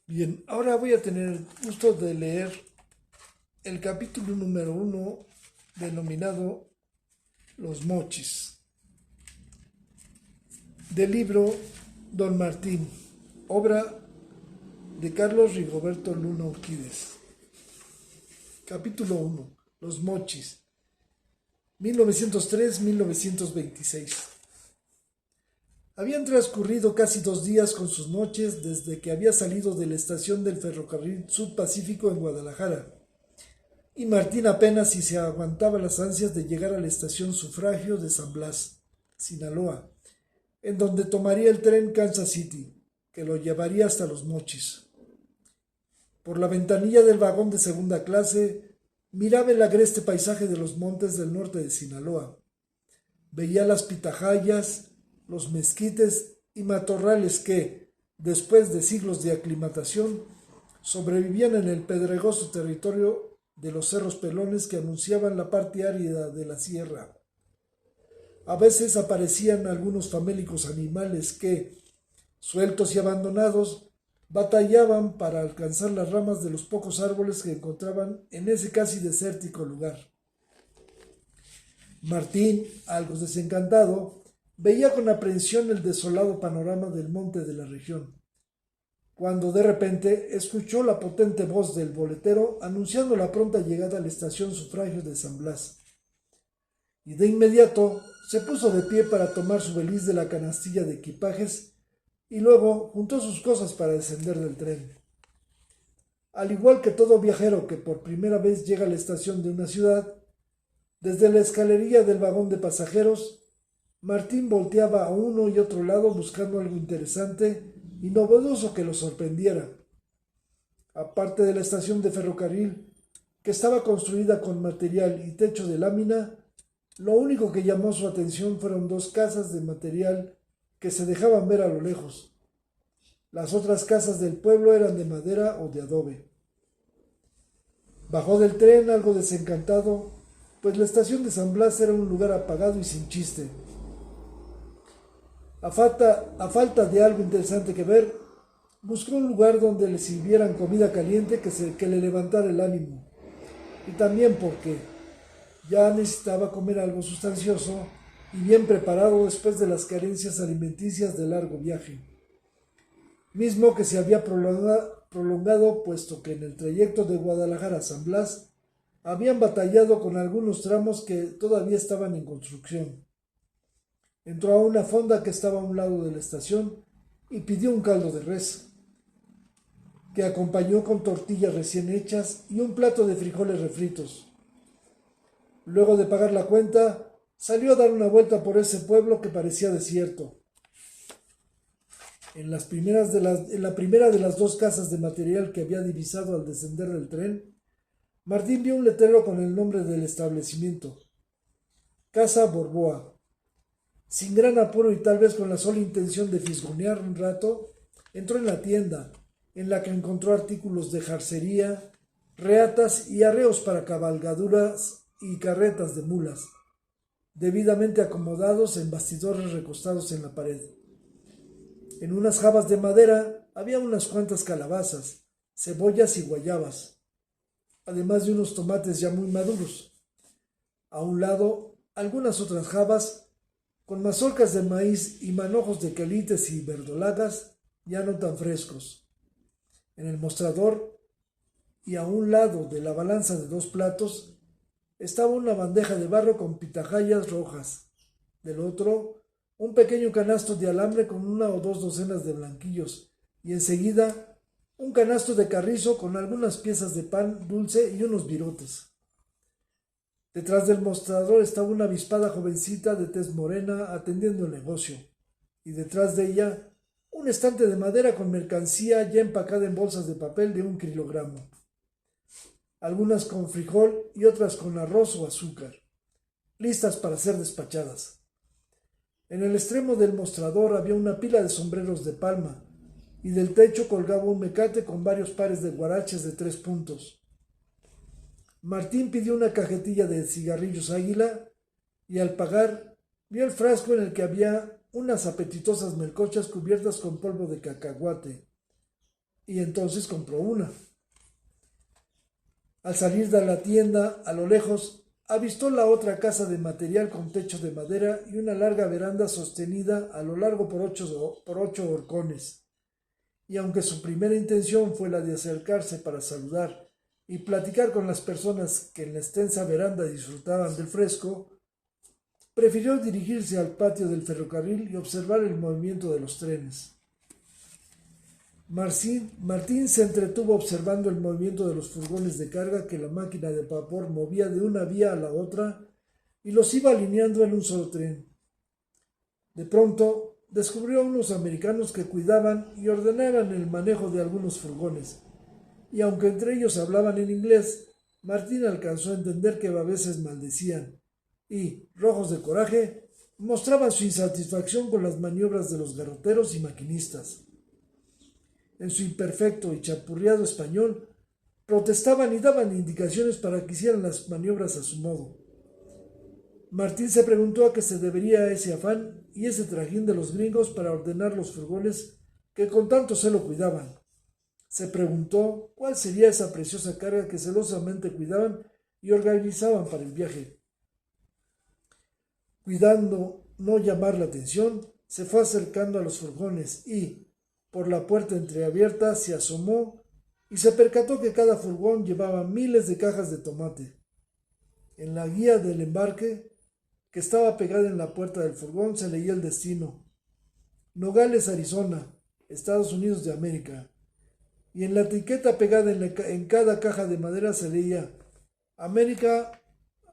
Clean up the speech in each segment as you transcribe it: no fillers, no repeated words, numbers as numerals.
Bien, ahora voy a tener el gusto de leer el capítulo número 1 denominado Los Mochis, del libro Don Martín, obra de Carlos Rigoberto Luna Urquídez. Capítulo 1, Los Mochis, 1903-1926. Habían transcurrido casi 2 días con sus noches desde que había salido de la estación del ferrocarril Sud-Pacífico en Guadalajara, y Martín apenas si se aguantaba las ansias de llegar a la estación Sufragio de San Blas, Sinaloa, en donde tomaría el tren Kansas City, que lo llevaría hasta Los Mochis. Por la ventanilla del vagón de segunda clase miraba el agreste paisaje de los montes del norte de Sinaloa. Veía las pitahayas, los mezquites y matorrales que, después de siglos de aclimatación, sobrevivían en el pedregoso territorio de los cerros pelones que anunciaban la parte árida de la sierra. A veces aparecían algunos famélicos animales que, sueltos y abandonados, batallaban para alcanzar las ramas de los pocos árboles que encontraban en ese casi desértico lugar. Martín, algo desencantado, veía con aprehensión el desolado panorama del monte de la región, cuando de repente escuchó la potente voz del boletero anunciando la pronta llegada a la estación Sufragio de San Blas. Y de inmediato se puso de pie para tomar su beliz de la canastilla de equipajes y luego juntó sus cosas para descender del tren. Al igual que todo viajero que por primera vez llega a la estación de una ciudad, desde la escalería del vagón de pasajeros, Martín volteaba a uno y otro lado buscando algo interesante y novedoso que lo sorprendiera. Aparte de la estación de ferrocarril, que estaba construida con material y techo de lámina, lo único que llamó su atención fueron 2 casas de material que se dejaban ver a lo lejos. Las otras casas del pueblo eran de madera o de adobe. Bajó del tren algo desencantado, pues la estación de San Blas era un lugar apagado y sin chiste. A falta de algo interesante que ver, buscó un lugar donde le sirvieran comida caliente que le levantara el ánimo, y también porque ya necesitaba comer algo sustancioso y bien preparado después de las carencias alimenticias de largo viaje, mismo que se había prolongado puesto que en el trayecto de Guadalajara a San Blas habían batallado con algunos tramos que todavía estaban en construcción. Entró a una fonda que estaba a un lado de la estación y pidió un caldo de res, que acompañó con tortillas recién hechas y un plato de frijoles refritos. Luego de pagar la cuenta, salió a dar una vuelta por ese pueblo que parecía desierto. En la primera de las 2 casas de material que había divisado al descender del tren, Martín vio un letrero con el nombre del establecimiento: Casa Borboa. Sin gran apuro y tal vez con la sola intención de fisgonear un rato, entró en la tienda, en la que encontró artículos de jarcería, reatas y arreos para cabalgaduras y carretas de mulas, debidamente acomodados en bastidores recostados en la pared. En unas jabas de madera había unas cuantas calabazas, cebollas y guayabas, además de unos tomates ya muy maduros. A un lado, algunas otras jabas con mazorcas de maíz y manojos de quelites y verdolagas ya no tan frescos. En el mostrador y a un lado de la balanza de 2 platos estaba una bandeja de barro con pitahayas rojas. Del otro, un pequeño canasto de alambre con 1 o 2 docenas de blanquillos, y enseguida un canasto de carrizo con algunas piezas de pan dulce y unos virotes. Detrás del mostrador estaba una avispada jovencita de tez morena atendiendo el negocio, y detrás de ella un estante de madera con mercancía ya empacada en bolsas de papel de 1 kilogramo, algunas con frijol y otras con arroz o azúcar, listas para ser despachadas. En el extremo del mostrador había una pila de sombreros de palma, y del techo colgaba un mecate con varios pares de guaraches de 3 puntos. Martín pidió una cajetilla de cigarrillos Águila y al pagar vio el frasco en el que había unas apetitosas melcochas cubiertas con polvo de cacahuate. y entonces compró una. Al salir de la tienda, a lo lejos, avistó la otra casa de material con techo de madera y una larga veranda sostenida a lo largo por ocho horcones. Y aunque su primera intención fue la de acercarse para saludar y platicar con las personas que en la extensa veranda disfrutaban del fresco, prefirió dirigirse al patio del ferrocarril y observar el movimiento de los trenes. Martín se entretuvo observando el movimiento de los furgones de carga que la máquina de vapor movía de una vía a la otra y los iba alineando en un solo tren. De pronto, descubrió a unos americanos que cuidaban y ordenaban el manejo de algunos furgones, y aunque entre ellos hablaban en inglés, Martín alcanzó a entender que a veces maldecían y, rojos de coraje, mostraban su insatisfacción con las maniobras de los garroteros y maquinistas. En su imperfecto y chapurreado español, protestaban y daban indicaciones para que hicieran las maniobras a su modo. Martín se preguntó a qué se debería ese afán y ese trajín de los gringos para ordenar los furgones que con tanto celo cuidaban. Se preguntó cuál sería esa preciosa carga que celosamente cuidaban y organizaban para el viaje. Cuidando no llamar la atención, se fue acercando a los furgones y, por la puerta entreabierta, se asomó y se percató que cada furgón llevaba miles de cajas de tomate. En la guía del embarque, que estaba pegada en la puerta del furgón, se leía el destino: Nogales, Arizona, Estados Unidos de América. Y en la etiqueta pegada en cada caja de madera se leía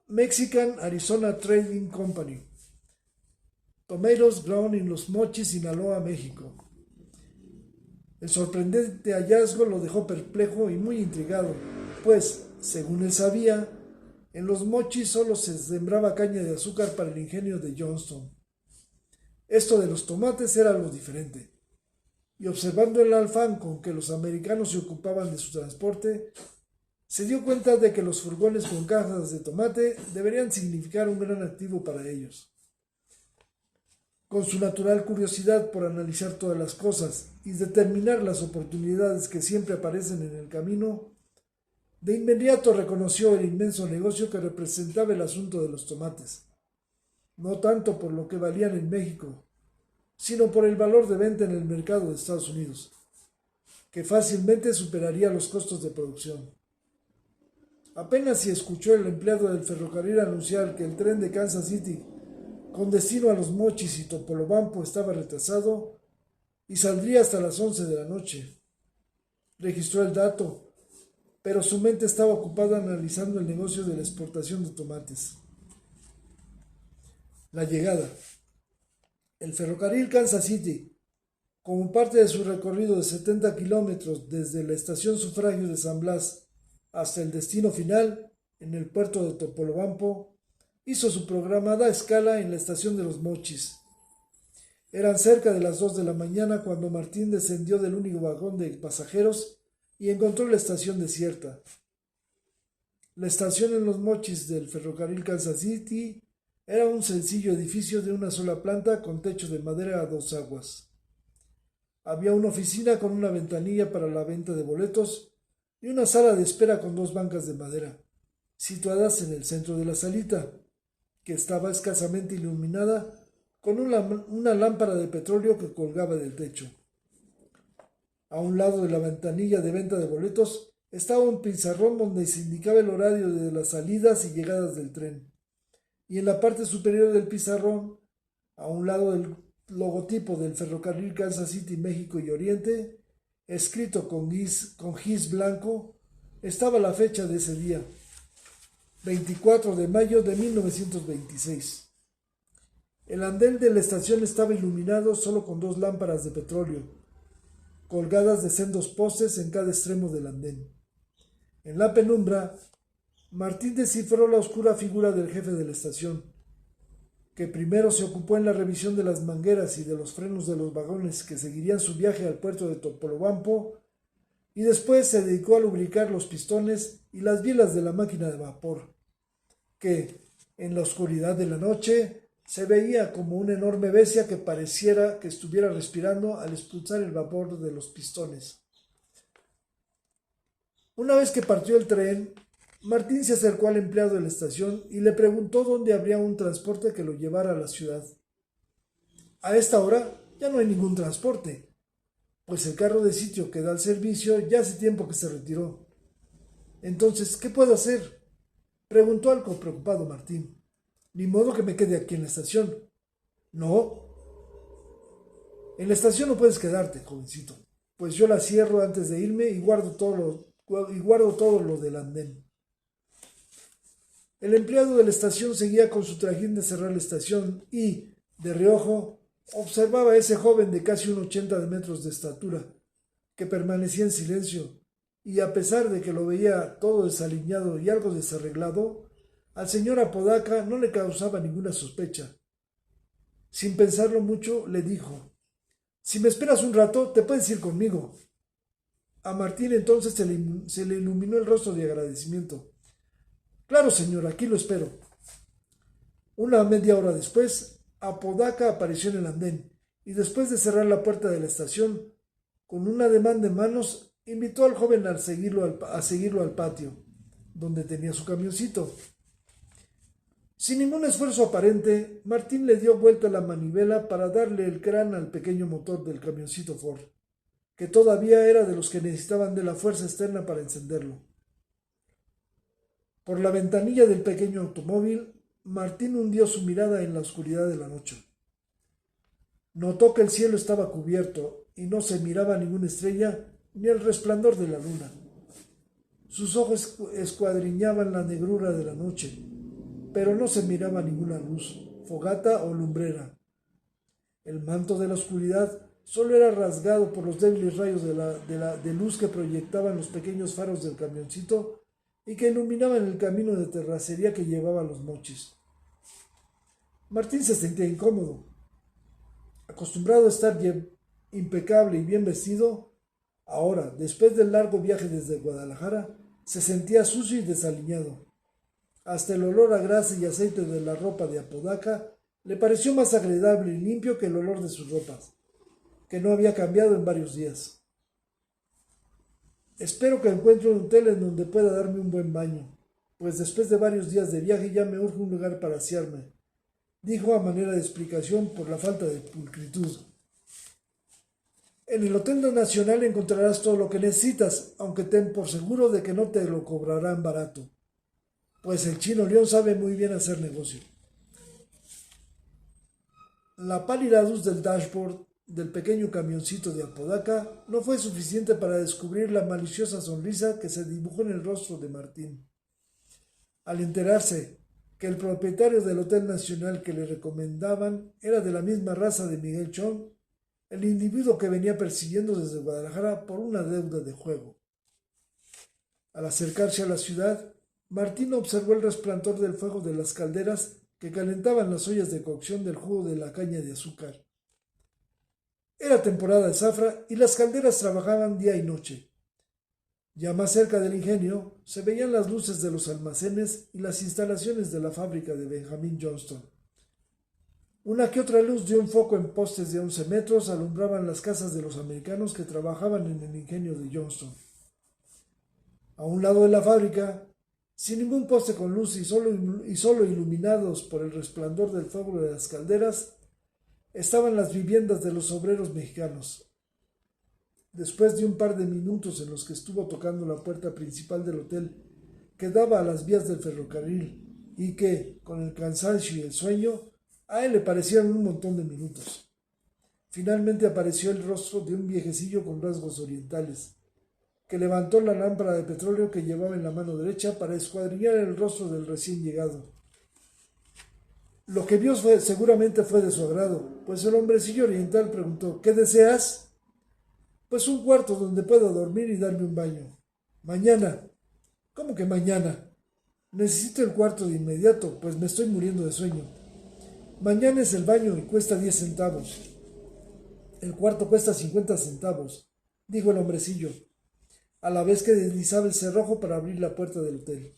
Mexican Arizona Trading Company. Tomatoes grown in Los Mochis, Sinaloa, México. El sorprendente hallazgo lo dejó perplejo y muy intrigado, pues, según él sabía, en Los Mochis solo se sembraba caña de azúcar para el ingenio de Johnston. Esto de los tomates era algo diferente, y observando el afán con que los americanos se ocupaban de su transporte, se dio cuenta de que los furgones con cajas de tomate deberían significar un gran activo para ellos. Con su natural curiosidad por analizar todas las cosas y determinar las oportunidades que siempre aparecen en el camino, de inmediato reconoció el inmenso negocio que representaba el asunto de los tomates, no tanto por lo que valían en México, sino por el valor de venta en el mercado de Estados Unidos, que fácilmente superaría los costos de producción. Apenas si escuchó el empleado del ferrocarril anunciar que el tren de Kansas City con destino a Los Mochis y Topolobampo estaba retrasado y saldría hasta las 11 de la noche. Registró el dato, pero su mente estaba ocupada analizando el negocio de la exportación de tomates. La llegada. El ferrocarril Kansas City, como parte de su recorrido de 70 kilómetros desde la estación Sufragio de San Blas hasta el destino final, en el puerto de Topolobampo, hizo su programada escala en la estación de Los Mochis. Eran cerca de las 2 de la mañana cuando Martín descendió del único vagón de pasajeros y encontró la estación desierta. La estación en Los Mochis del ferrocarril Kansas City era un sencillo edificio de una sola planta con techo de madera a dos aguas. Había una oficina con una ventanilla para la venta de boletos y una sala de espera con dos bancas de madera, situadas en el centro de la salita, que estaba escasamente iluminada con una lámpara de petróleo que colgaba del techo. A un lado de la ventanilla de venta de boletos estaba un pizarrón donde se indicaba el horario de las salidas y llegadas del tren. Y en la parte superior del pizarrón, a un lado del logotipo del ferrocarril Kansas City, México y Oriente, escrito con gis blanco, estaba la fecha de ese día, 24 de mayo de 1926. El andén de la estación estaba iluminado solo con dos lámparas de petróleo, colgadas de sendos postes en cada extremo del andén. En la penumbra, Martín descifró la oscura figura del jefe de la estación, que primero se ocupó en la revisión de las mangueras y de los frenos de los vagones que seguirían su viaje al puerto de Topolobampo, y después se dedicó a lubricar los pistones y las bielas de la máquina de vapor, que, en la oscuridad de la noche, se veía como una enorme bestia que pareciera que estuviera respirando al expulsar el vapor de los pistones. Una vez que partió el tren, Martín se acercó al empleado de la estación y le preguntó dónde habría un transporte que lo llevara a la ciudad. A esta hora ya no hay ningún transporte, pues el carro de sitio que da el servicio ya hace tiempo que se retiró. Entonces, ¿qué puedo hacer? Preguntó algo preocupado Martín. Ni modo que me quede aquí en la estación. No, en la estación no puedes quedarte, jovencito, pues yo la cierro antes de irme y guardo todo lo del andén. El empleado de la estación seguía con su trajín de cerrar la estación y, de reojo, observaba a ese joven de casi 1,80 de metros de estatura, que permanecía en silencio, y a pesar de que lo veía todo desaliñado y algo desarreglado, al señor Apodaca no le causaba ninguna sospecha. Sin pensarlo mucho, le dijo: si me esperas un rato, te puedes ir conmigo. A Martín entonces se le iluminó el rostro de agradecimiento. Claro, señor, aquí lo espero. Una media hora después, Apodaca apareció en el andén y después de cerrar la puerta de la estación, con un ademán de manos, invitó al joven a seguirlo al patio, donde tenía su camioncito. Sin ningún esfuerzo aparente, Martín le dio vuelta la manivela para darle el crán al pequeño motor del camioncito Ford, que todavía era de los que necesitaban de la fuerza externa para encenderlo. Por la ventanilla del pequeño automóvil, Martín hundió su mirada en la oscuridad de la noche. Notó que el cielo estaba cubierto y no se miraba ninguna estrella ni el resplandor de la luna. Sus ojos escuadriñaban la negrura de la noche, pero no se miraba ninguna luz, fogata o lumbrera. El manto de la oscuridad solo era rasgado por los débiles rayos de luz que proyectaban los pequeños faros del camioncito y que iluminaban el camino de terracería que llevaba a los mochis. Martín se sentía incómodo. Acostumbrado a estar impecable y bien vestido, ahora, después del largo viaje desde Guadalajara, se sentía sucio y desaliñado. Hasta el olor a grasa y aceite de la ropa de Apodaca le pareció más agradable y limpio que el olor de sus ropas, que no había cambiado en varios días. Espero que encuentre un hotel en donde pueda darme un buen baño, pues después de varios días de viaje ya me urge un lugar para asearme, dijo a manera de explicación por la falta de pulcritud. En el Hotel Nacional encontrarás todo lo que necesitas, aunque ten por seguro de que no te lo cobrarán barato, pues el chino León sabe muy bien hacer negocio. La pálida luz del dashboard del pequeño camioncito de Apodaca no fue suficiente para descubrir la maliciosa sonrisa que se dibujó en el rostro de Martín. Al enterarse que el propietario del Hotel Nacional que le recomendaban era de la misma raza de Miguel Chong, el individuo que venía persiguiendo desde Guadalajara por una deuda de juego. Al acercarse a la ciudad, Martín observó el resplandor del fuego de las calderas que calentaban las ollas de cocción del jugo de la caña de azúcar. Era temporada de zafra y las calderas trabajaban día y noche. Ya más cerca del ingenio se veían las luces de los almacenes y las instalaciones de la fábrica de Benjamin Johnston. Una que otra luz de un foco en postes de 11 metros alumbraban las casas de los americanos que trabajaban en el ingenio de Johnston. A un lado de la fábrica, sin ningún poste con luz y solo iluminados por el resplandor del fuego de las calderas, estaban las viviendas de los obreros mexicanos. Después de un par de minutos en los que estuvo tocando la puerta principal del hotel, que daba a las vías del ferrocarril y que, con el cansancio y el sueño, a él le parecían un montón de minutos. Finalmente apareció el rostro de un viejecillo con rasgos orientales, que levantó la lámpara de petróleo que llevaba en la mano derecha para escuadrillar el rostro del recién llegado. Lo que vio seguramente fue de su agrado, pues el hombrecillo oriental preguntó: ¿qué deseas? Pues un cuarto donde pueda dormir y darme un baño. Mañana. ¿Cómo que mañana? Necesito el cuarto de inmediato, pues me estoy muriendo de sueño. Mañana es el baño y cuesta 10 centavos. El cuarto cuesta 50 centavos, dijo el hombrecillo, a la vez que deslizaba el cerrojo para abrir la puerta del hotel.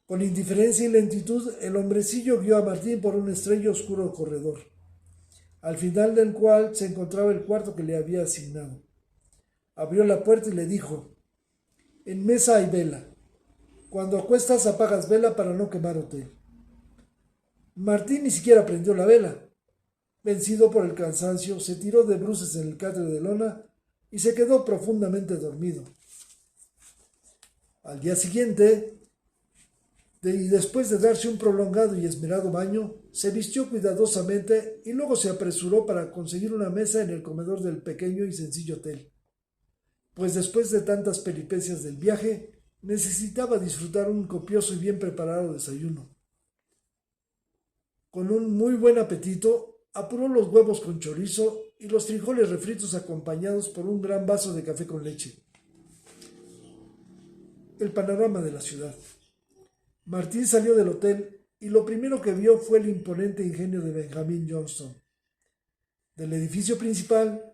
Con indiferencia y lentitud, el hombrecillo guió a Martín por un estrecho oscuro corredor, al final del cual se encontraba el cuarto que le había asignado. Abrió la puerta y le dijo: En mesa hay vela. Cuando acuestas apagas vela para no quemar hotel. Martín ni siquiera prendió la vela. Vencido por el cansancio, se tiró de bruces en el catre de lona y se quedó profundamente dormido. Al día siguiente, y después de darse un prolongado y esmerado baño, se vistió cuidadosamente y luego se apresuró para conseguir una mesa en el comedor del pequeño y sencillo hotel, pues después de tantas peripecias del viaje, necesitaba disfrutar un copioso y bien preparado desayuno. Con un muy buen apetito, apuró los huevos con chorizo y los frijoles refritos acompañados por un gran vaso de café con leche. El panorama de la ciudad. Martín salió del hotel y lo primero que vio fue el imponente ingenio de Benjamin Johnston. Del edificio principal,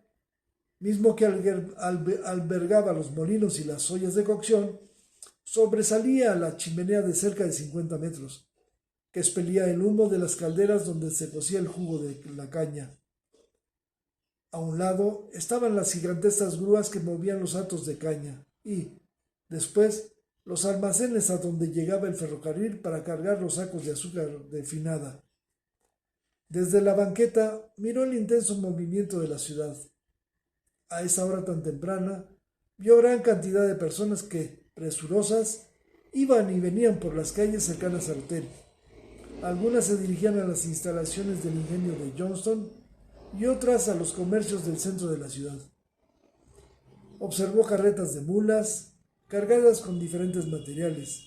mismo que albergaba los molinos y las ollas de cocción, sobresalía la chimenea de cerca de 50 metros, que expelía el humo de las calderas donde se cocía el jugo de la caña. A un lado estaban las gigantescas grúas que movían los hatos de caña y, después, los almacenes a donde llegaba el ferrocarril para cargar los sacos de azúcar refinada. Desde la banqueta miró el intenso movimiento de la ciudad. A esa hora tan temprana, vio gran cantidad de personas que, presurosas, iban y venían por las calles cercanas al hotel. Algunas se dirigían a las instalaciones del ingenio de Johnston y otras a los comercios del centro de la ciudad. Observó carretas de mulas, cargadas con diferentes materiales,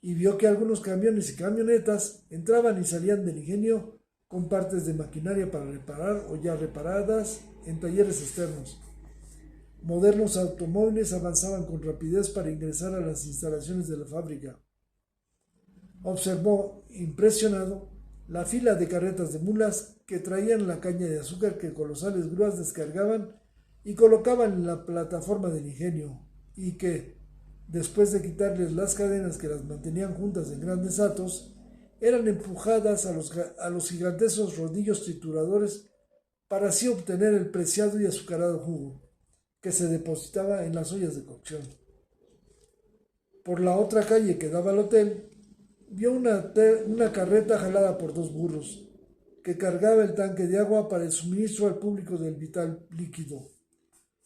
y vio que algunos camiones y camionetas entraban y salían del ingenio con partes de maquinaria para reparar o ya reparadas en talleres externos. Modernos automóviles avanzaban con rapidez para ingresar a las instalaciones de la fábrica. Observó, impresionado, la fila de carretas de mulas que traían la caña de azúcar que colosales grúas descargaban y colocaban en la plataforma del ingenio, y que, después de quitarles las cadenas que las mantenían juntas en grandes hatos, eran empujadas a los gigantescos rodillos trituradores para así obtener el preciado y azucarado jugo, que se depositaba en las ollas de cocción. Por la otra calle que daba al hotel, vio una carreta jalada por dos burros, que cargaba el tanque de agua para el suministro al público del vital líquido,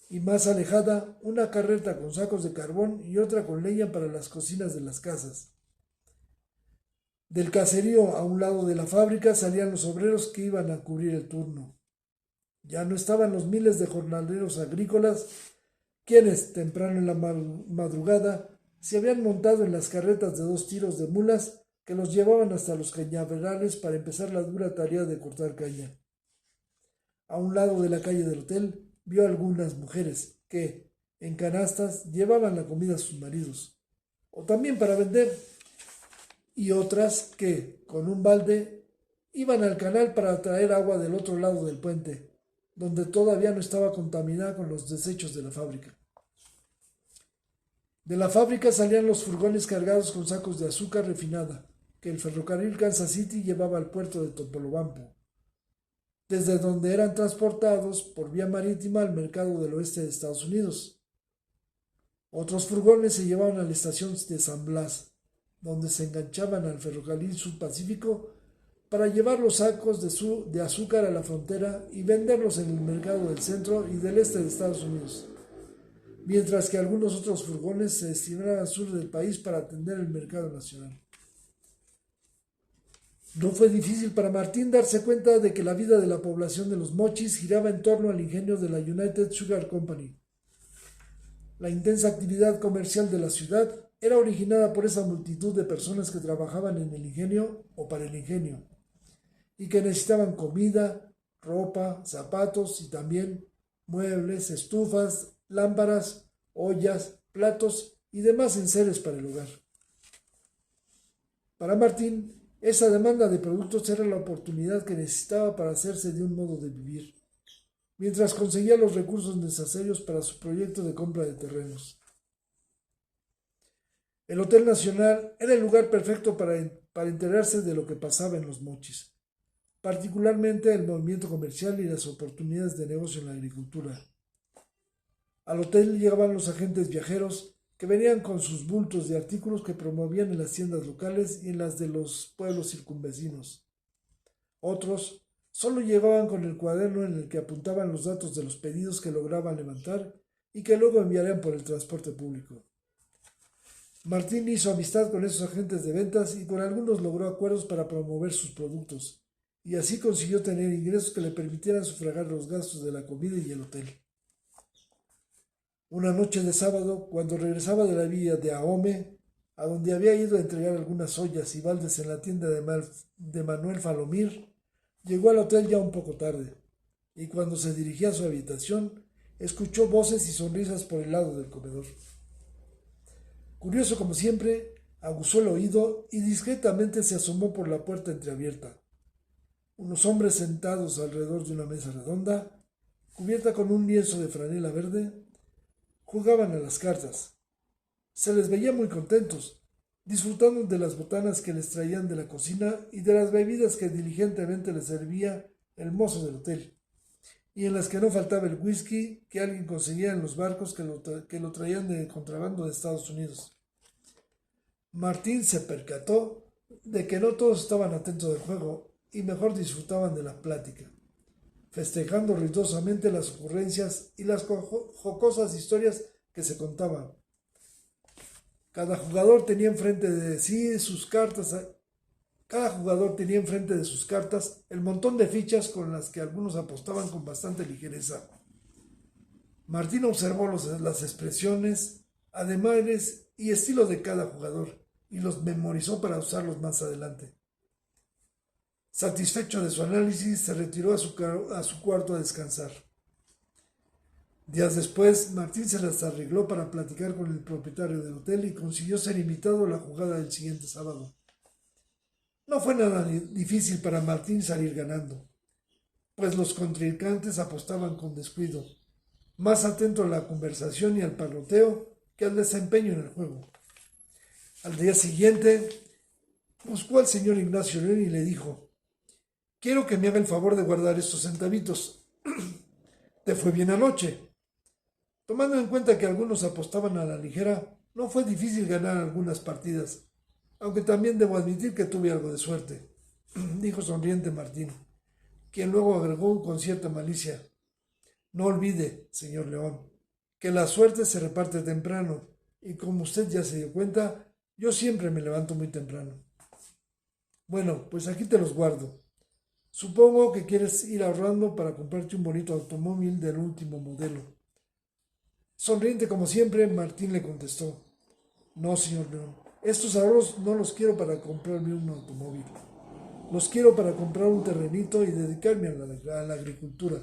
y más alejada una carreta con sacos de carbón y otra con leña para las cocinas de las casas. Del caserío a un lado de la fábrica salían los obreros que iban a cubrir el turno. Ya no estaban los miles de jornaleros agrícolas, quienes, temprano en la madrugada, se habían montado en las carretas de 2 tiros de mulas que los llevaban hasta los cañaverales para empezar la dura tarea de cortar caña. A un lado de la calle del hotel vio algunas mujeres que, en canastas, llevaban la comida a sus maridos, o también para vender, y otras que, con un balde, iban al canal para traer agua del otro lado del puente, donde todavía no estaba contaminada con los desechos de la fábrica. De la fábrica salían los furgones cargados con sacos de azúcar refinada, que el ferrocarril Kansas City llevaba al puerto de Topolobampo, desde donde eran transportados por vía marítima al mercado del oeste de Estados Unidos. Otros furgones se llevaban a la estación de San Blas, donde se enganchaban al ferrocarril subpacífico para llevar los sacos de azúcar a la frontera y venderlos en el mercado del centro y del este de Estados Unidos, mientras que algunos otros furgones se destinaban al sur del país para atender el mercado nacional. No fue difícil para Martín darse cuenta de que la vida de la población de Los Mochis giraba en torno al ingenio de la United Sugar Company. La intensa actividad comercial de la ciudad era originada por esa multitud de personas que trabajaban en el ingenio o para el ingenio, y que necesitaban comida, ropa, zapatos y también muebles, estufas, lámparas, ollas, platos y demás enseres para el hogar. Para Martín, esa demanda de productos era la oportunidad que necesitaba para hacerse de un modo de vivir, mientras conseguía los recursos necesarios para su proyecto de compra de terrenos. El Hotel Nacional era el lugar perfecto para enterarse de lo que pasaba en Los Mochis, particularmente el movimiento comercial y las oportunidades de negocio en la agricultura. Al hotel llegaban los agentes viajeros que venían con sus bultos de artículos que promovían en las tiendas locales y en las de los pueblos circunvecinos. Otros solo llevaban con el cuaderno en el que apuntaban los datos de los pedidos que lograban levantar y que luego enviarían por el transporte público. Martín hizo amistad con esos agentes de ventas y con algunos logró acuerdos para promover sus productos, y así consiguió tener ingresos que le permitieran sufragar los gastos de la comida y el hotel. Una noche de sábado, cuando regresaba de la villa de Ahome, a donde había ido a entregar algunas ollas y baldes en la tienda de Manuel Falomir, llegó al hotel ya un poco tarde, y cuando se dirigía a su habitación, escuchó voces y sonrisas por el lado del comedor. Curioso como siempre, aguzó el oído y discretamente se asomó por la puerta entreabierta. Unos hombres sentados alrededor de una mesa redonda, cubierta con un lienzo de franela verde, jugaban a las cartas. Se les veía muy contentos, disfrutando de las botanas que les traían de la cocina y de las bebidas que diligentemente les servía el mozo del hotel, y en las que no faltaba el whisky que alguien conseguía en los barcos que lo traían de contrabando de Estados Unidos. Martín se percató de que no todos estaban atentos del juego y mejor disfrutaban de la plática, festejando ruidosamente las ocurrencias y las jocosas historias que se contaban. Cada jugador tenía enfrente de sus cartas el montón de fichas con las que algunos apostaban con bastante ligereza. Martín observó las expresiones, ademanes y estilo de cada jugador y los memorizó para usarlos más adelante. Satisfecho de su análisis, se retiró a su cuarto a descansar. Días después, Martín se las arregló para platicar con el propietario del hotel y consiguió ser invitado a la jugada del siguiente sábado. No fue nada difícil para Martín salir ganando, pues los contrincantes apostaban con descuido, más atento a la conversación y al parloteo que al desempeño en el juego. Al día siguiente, buscó al señor Ignacio León y le dijo: «Quiero que me haga el favor de guardar estos centavitos. ¿Te fue bien anoche?» Tomando en cuenta que algunos apostaban a la ligera, no fue difícil ganar algunas partidas, aunque también debo admitir que tuve algo de suerte, dijo sonriente Martín, quien luego agregó con cierta malicia: «No olvide, señor León, que la suerte se reparte temprano, y como usted ya se dio cuenta, yo siempre me levanto muy temprano». «Bueno, pues aquí te los guardo. Supongo que quieres ir ahorrando para comprarte un bonito automóvil del último modelo». Sonriente como siempre, Martín le contestó: «No, señor León, estos ahorros no los quiero para comprarme un automóvil. Los quiero para comprar un terrenito y dedicarme a la agricultura.